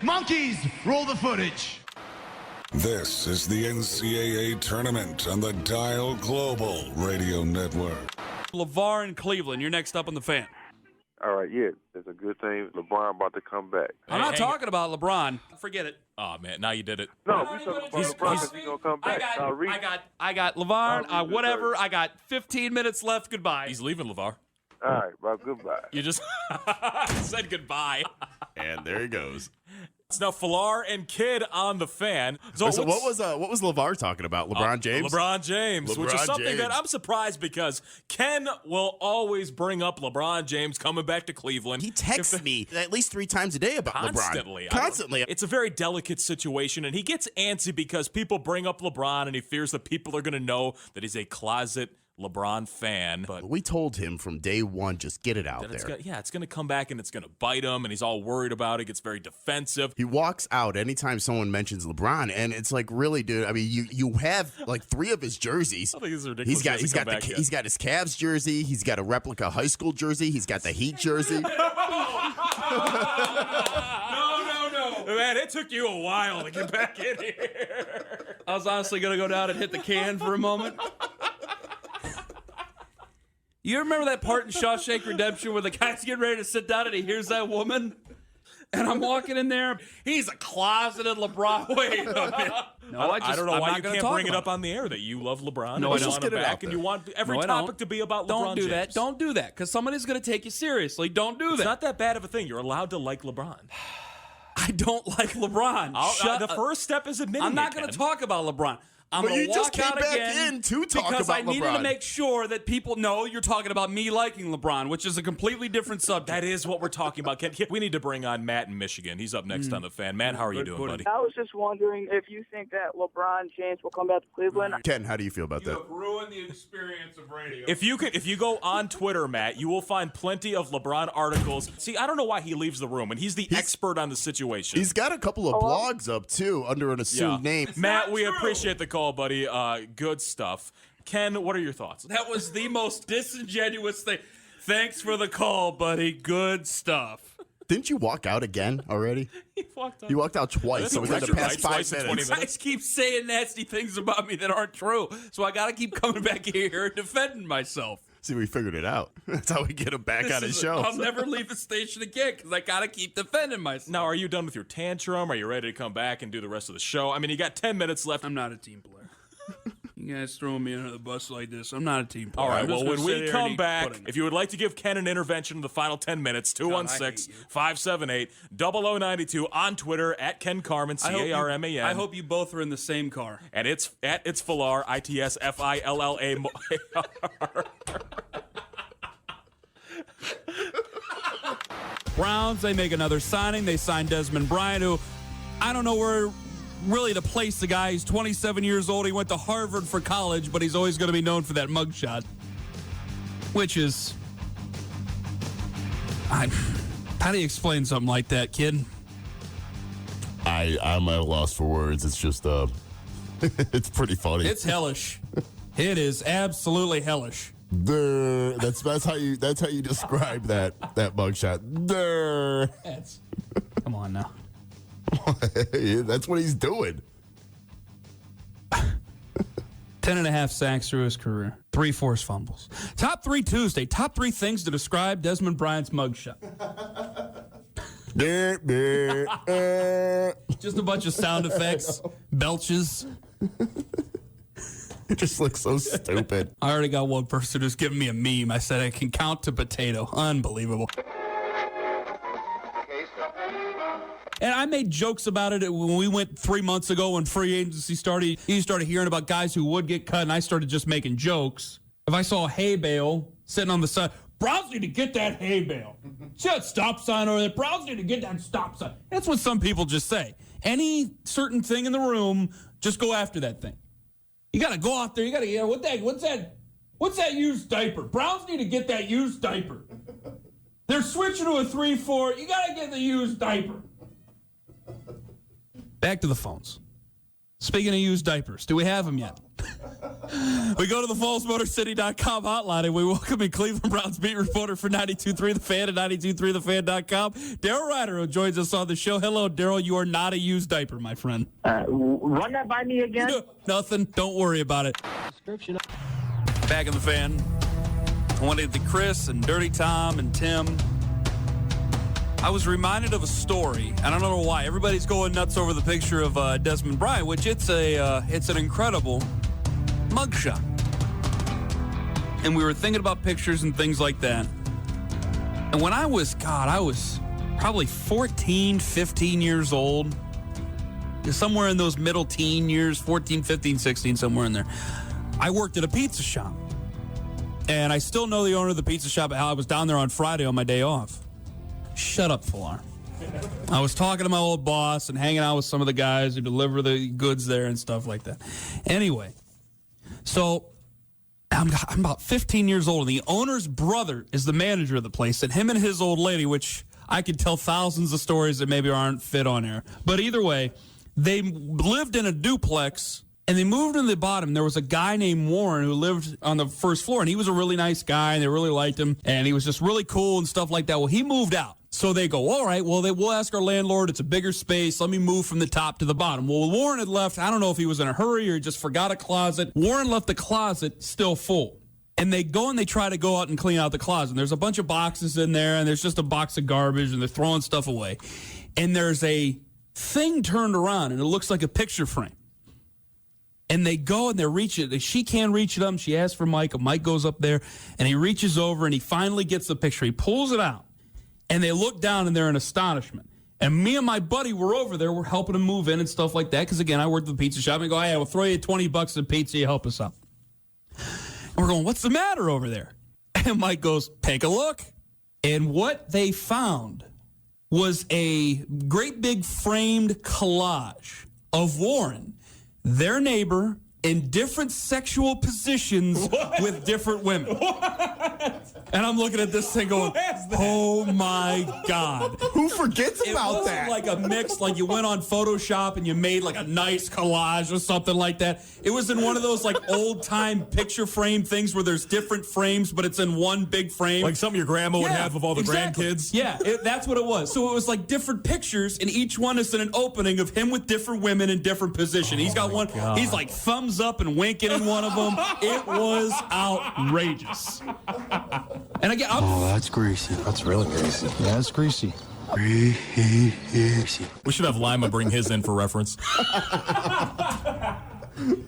Monkeys, roll the footage. This is the NCAA Tournament on the Dial Global Radio Network. LeVar in Cleveland, you're next up on the Fan. All right, yeah, it's a good thing. LeBron about to come back. I'm not talking about LeBron. Forget it. Oh, man, now you did it. No, we talking about LeBron because he's going to come back. I got LeVar, whatever. I got 15 minutes left. Goodbye. He's leaving, LeVar. All right, bro, goodbye. You just said goodbye. And there he goes. It's now Falar and Kid on the Fan. So what was LeVar talking about? LeBron James? LeBron James, which is something that I'm surprised because Ken will always bring up LeBron James coming back to Cleveland. He texts me at least 3 times a day about LeBron. Constantly. It's a very delicate situation, and he gets antsy because people bring up LeBron, and he fears that people are going to know that he's a closet LeBron fan. But we told him from day one, just get it out there. It's going to come back and it's going to bite him, and he's all worried about it. Gets very defensive. He walks out anytime someone mentions LeBron, and it's like, really, dude. I mean, you have like 3 of his jerseys. I think this is ridiculous. He's got his Cavs jersey. He's got a replica high school jersey. He's got the Heat jersey. No. Man, it took you a while to get back in here. I was honestly going to go down and hit the can for a moment. You remember that part in Shawshank Redemption where the guy's getting ready to sit down and he hears that woman? And I'm walking in there. He's a closeted LeBron. Wait a minute. No, I don't know why you can't bring it up on the air that you love LeBron. No, I don't. Want him back, and you want every topic to be about LeBron Don't do James. that. Don't do that, because somebody's going to take you seriously. Don't do that. It's not that bad of a thing. You're allowed to like LeBron. I don't like LeBron. The first step is admitting I'm not going to talk about LeBron. I'm going to walk out again to talk because about I needed LeBron. to make sure that people know you're talking about me liking LeBron, which is a completely different subject. That is what we're talking about. Ken, we need to bring on Matt in Michigan. He's up next on the Fan. Matt, how are you doing, buddy? I was just wondering if you think that LeBron James will come back to Cleveland. Ken, how do you feel about that? You have ruined the experience of radio. If you go on Twitter, Matt, you will find plenty of LeBron articles. See, I don't know why he leaves the room, and he's the expert on the situation. He's got a couple of blogs up, too, under an assumed name. Matt, we appreciate the call, buddy. Good stuff. Ken, what are your thoughts? That was the most disingenuous thing. Thanks for the call, buddy. Good stuff. Didn't you walk out again already? He walked out. You walked out twice. So we got to pass 5 minutes. You guys keep saying nasty things about me that aren't true, so I got to keep coming back here and defending myself. See, we figured it out. That's how we get him back on his show. I'll never leave the station again because I got to keep defending myself. Now, are you done with your tantrum? Are you ready to come back and do the rest of the show? I mean, you got 10 minutes left. I'm not a team player. You guys throwing me under the bus like this. I'm not a team player. All right, well, when we come back, pudding. if you would like to give Ken an intervention in the final 10 minutes, 216-578-0092 on Twitter at Ken Carman, C-A-R-M-A-N. I hope you both are in the same car. And it's Filar, I-T-S-F-I-L-L-A. Browns, they make another signing. They signed Desmond Bryant, who I don't know where really to place the guy. He's 27 years old. He went to Harvard for college, but he's always going to be known for that mugshot, which is... how do you explain something like that, kid? I'm at a loss for words. It's just, it's pretty funny. It's hellish. It is absolutely hellish. That's how you describe that mugshot. Come on now. That's what he's doing. 10.5 sacks through his career. 3 forced fumbles. Top 3 Tuesday. Top 3 things to describe Desmond Bryant's mugshot. Just a bunch of sound effects, belches. It just looks so stupid. I already got one person who's giving me a meme. I said I can count to potato. Unbelievable. And I made jokes about it when we went 3 months ago when free agency started. You started hearing about guys who would get cut, and I started just making jokes. If I saw a hay bale sitting on the side, Browns need to get that hay bale. See that stop sign over there? Browns need to get that stop sign. That's what some people just say. Any certain thing in the room, just go after that thing. You got to go out there. You got to, what's that used diaper? Browns need to get that used diaper. They're switching to a 3-4. You got to get the used diaper. Back to the phones. Speaking of used diapers, do we have them yet? We go to the FallsMotorCity.com hotline, and we welcome in Cleveland Browns beat reporter for 92.3 The Fan and 92.3thefan.com, Daryl Ryder, who joins us on the show. Hello, Daryl. You are not a used diaper, my friend. Run that by me again. Nothing. Don't worry about it. Back in the Fan. 20th Chris and Dirty Tom and Tim. I was reminded of a story, and I don't know why. Everybody's going nuts over the picture of Desmond Bryant, which it's an incredible mugshot. And we were thinking about pictures and things like that. And when I was probably 14, 15 years old, somewhere in those middle teen years, 14, 15, 16, somewhere in there, I worked at a pizza shop. And I still know the owner of the pizza shop. I was down there on Friday on my day off. Shut up, Fuller. I was talking to my old boss and hanging out with some of the guys who deliver the goods there and stuff like that. Anyway, so I'm about 15 years old, and the owner's brother is the manager of the place, and him and his old lady, which I could tell thousands of stories that maybe aren't fit on air. But either way, they lived in a duplex, and they moved to the bottom. There was a guy named Warren who lived on the first floor, and he was a really nice guy, and they really liked him, and he was just really cool and stuff like that. Well, he moved out. So they go, all right, well, we'll ask our landlord. It's a bigger space. Let me move from the top to the bottom. Well, Warren had left. I don't know if he was in a hurry or he just forgot a closet. Warren left the closet still full. And they go and they try to go out and clean out the closet. And there's a bunch of boxes in there, and there's just a box of garbage, and they're throwing stuff away. And there's a thing turned around, and it looks like a picture frame. And they go and they reach it. She can't reach it up. She asks for Mike. Mike goes up there, and he reaches over, and he finally gets the picture. He pulls it out. And they look down, and they're in astonishment. And me and my buddy were over there. We're helping him move in and stuff like that. Because, again, I worked at the pizza shop. And I go, hey, we'll throw you $20 in pizza. You help us out. And we're going, what's the matter over there? And Mike goes, take a look. And what they found was a great big framed collage of Warren, their neighbor, in different sexual positions with different women. And I'm looking at this thing going, oh my God. Who forgets about that? It wasn't like a mix, like you went on Photoshop and you made like a nice collage or something like that. It was in one of those like old time picture frame things where there's different frames, but it's in one big frame. Like something your grandma would have of all the grandkids? Yeah, that's what it was. So it was like different pictures, and each one is in an opening of him with different women in different positions. He's got one, he's like thumbs up and winking in one of them. It was outrageous. And again, that's greasy. That's really greasy. Yeah, it's greasy. Greasy. We should have Lima bring his in for reference.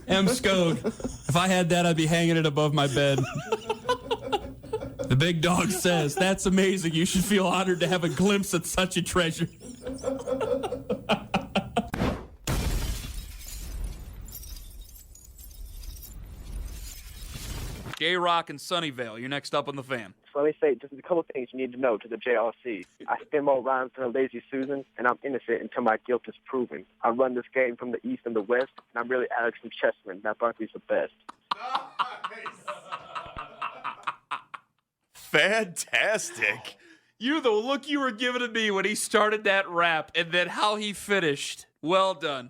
M. Skog. If I had that, I'd be hanging it above my bed. The big dog says, that's amazing. You should feel honored to have a glimpse at such a treasure. J-Rock and Sunnyvale, you're next up on the Fan. So let me say just a couple of things you need to know to the JRC. I spin more rhymes than a lazy Susan, and I'm innocent until my guilt is proven. I run this game from the east and the west, and I'm really Alex from Chessman. That Barkley's the best. Fantastic. The look you were giving to me when he started that rap and then how he finished. Well done.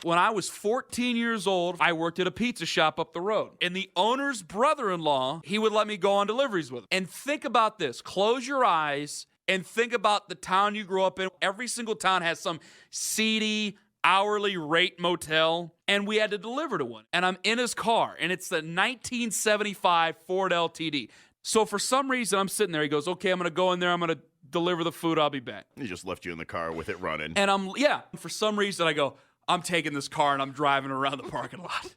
When I was 14 years old, I worked at a pizza shop up the road. And the owner's brother-in-law, he would let me go on deliveries with him. And think about this. Close your eyes and think about the town you grew up in. Every single town has some seedy, hourly rate motel. And we had to deliver to one. And I'm in his car. And it's the 1975 Ford LTD. So for some reason, I'm sitting there. He goes, okay, I'm going to go in there. I'm going to deliver the food. I'll be back. He just left you in the car with it running. And for some reason, I go, I'm taking this car and I'm driving around the parking lot.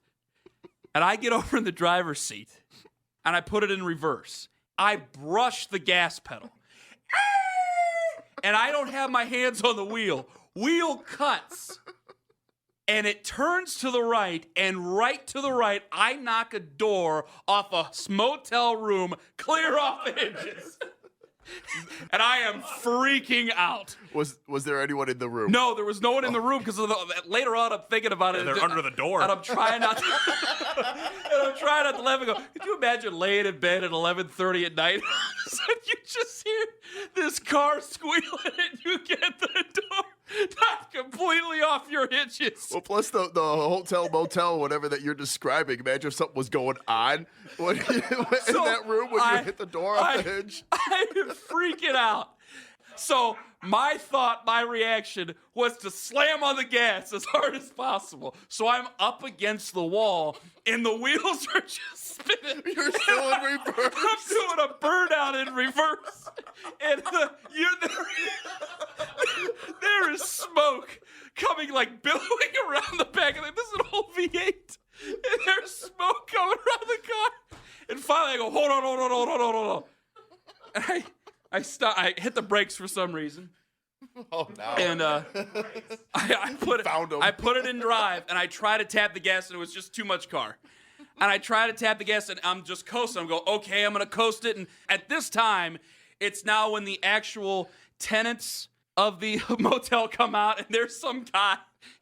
And I get over in the driver's seat and I put it in reverse. I brush the gas pedal. And I don't have my hands on the wheel. Wheel cuts. And it turns to the right, and right to the right, I knock a door off a motel room, clear off the hinges. And I am freaking out. Was there anyone in the room? No, there was no one in the room because later on I'm thinking about it. They're under the door. And I'm trying not to laugh and go, could you imagine laying in bed at 11:30 at night? And you just hear this car squealing and you get the door knocked completely off your 4 inches. Well, plus the hotel, motel, whatever that you're describing. Imagine if something was going on in that room when you hit the door off the hinge. I am freaking out. So my reaction was to slam on the gas as hard as possible. So I'm up against the wall, and the wheels are just spinning. You're still in reverse. I'm doing a burnout in reverse. And there is smoke coming, like, billowing around the back of it. This is an old V8. And there's smoke coming around the car. And finally I go, hold on. And I stop. I hit the brakes for some reason. Oh, no. And I put it in drive, and I try to tap the gas, and it was just too much car. And I try to tap the gas, and I'm just coasting. I'm going, okay, I'm going to coast it. And at this time, it's now when the actual tenants of the motel come out, and there's some guy,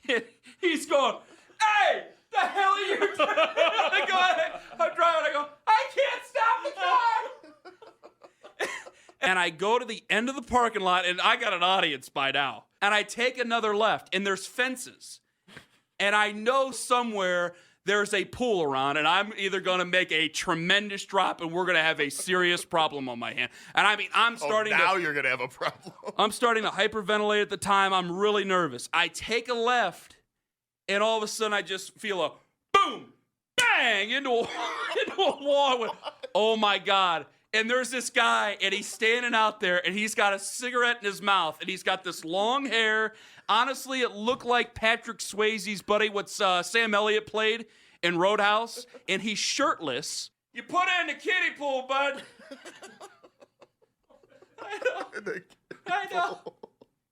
and he's going, hey, the hell are you doing? I go ahead. I'm driving. I go, I can't stop the car. And I go to the end of the parking lot, and I got an audience by now. And I take another left, and there's fences. And I know somewhere there's a pool around, and I'm either going to make a tremendous drop, and we're going to have a serious problem on my hand. And I mean, now you're going to have a problem. I'm starting to hyperventilate at the time. I'm really nervous. I take a left, and all of a sudden I just feel a boom, bang, into a wall. I went, oh, my God. And there's this guy, and he's standing out there, and he's got a cigarette in his mouth, and he's got this long hair. Honestly, it looked like Patrick Swayze's buddy, what Sam Elliott played in Roadhouse, and he's shirtless. You put it in the kiddie pool, bud. I know.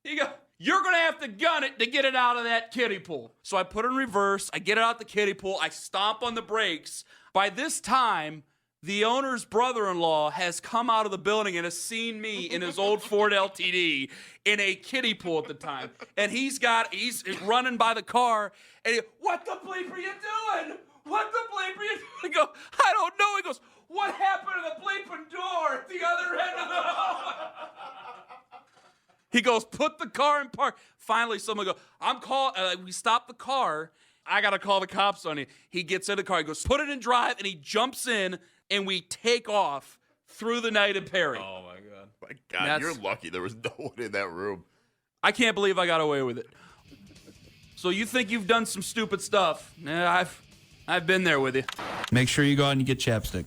You go, you're going to have to gun it to get it out of that kiddie pool. So I put it in reverse. I get it out the kiddie pool. I stomp on the brakes. By this time, the owner's brother-in-law has come out of the building and has seen me in his old Ford LTD in a kiddie pool at the time. And he's running by the car, and what the bleep are you doing? What the bleep are you doing? I go, I don't know. He goes, what happened to the bleeping door at the other end of the hall? He goes, put the car in park. Finally, someone goes, we stop the car. I got to call the cops on you. He gets in the car. He goes, put it in drive, and he jumps in, and we take off through the night in Perry. Oh, my God. My God, you're lucky there was no one in that room. I can't believe I got away with it. So you think you've done some stupid stuff. Nah, I've been there with you. Make sure you go out and you get chapstick.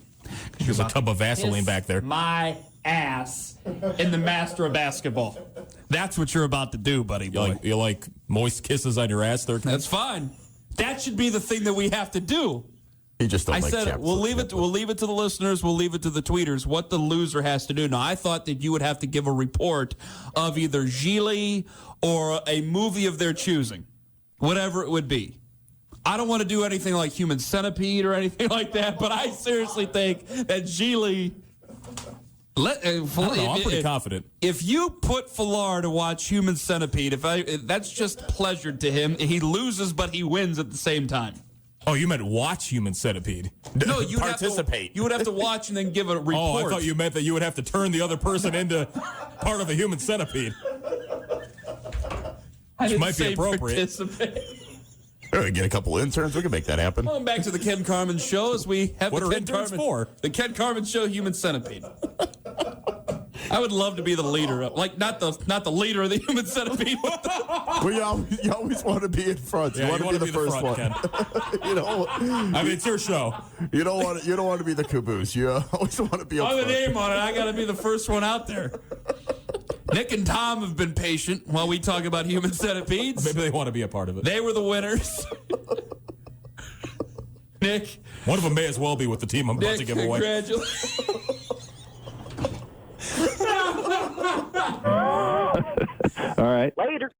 There's a tub of Vaseline back there. My ass in the master of basketball. That's what you're about to do, buddy boy. You like moist kisses on your ass there? That's fine. That should be the thing that we have to do. He just don't I like said chapstick. we'll leave it to the listeners. We'll leave it to the tweeters what the loser has to do. Now, I thought that you would have to give a report of either Gigli or a movie of their choosing, whatever it would be. I don't want to do anything like Human Centipede or anything like that, but I seriously think that Gigli. I'm pretty confident. If you put Falar to watch Human Centipede, that's just pleasure to him. He loses, but he wins at the same time. Oh, you meant watch Human Centipede. No, you participate. You would have to watch and then give a report. Oh, I thought you meant that you would have to turn the other person into part of a Human Centipede. Which might be appropriate. We get a couple interns. We can make that happen. Welcome back to the Ken Carman Show as we have What the are Ken interns Carman for? The Ken Carman Show Human Centipede. I would love to be the leader of, like, not the leader of the Human Centipede. Well, you always want to be in front. Yeah, you want to be the first front, one. Ken. You know, I mean, it's your show. you don't want to be the caboose. You always want to be up On the front. name on it, I got to be the first one out there. Nick and Tom have been patient while we talk about Human Centipedes. Maybe they want to be a part of it. They were the winners. Nick. One of them may as well be with the team I'm about to give away. Congratulations. All right. Later.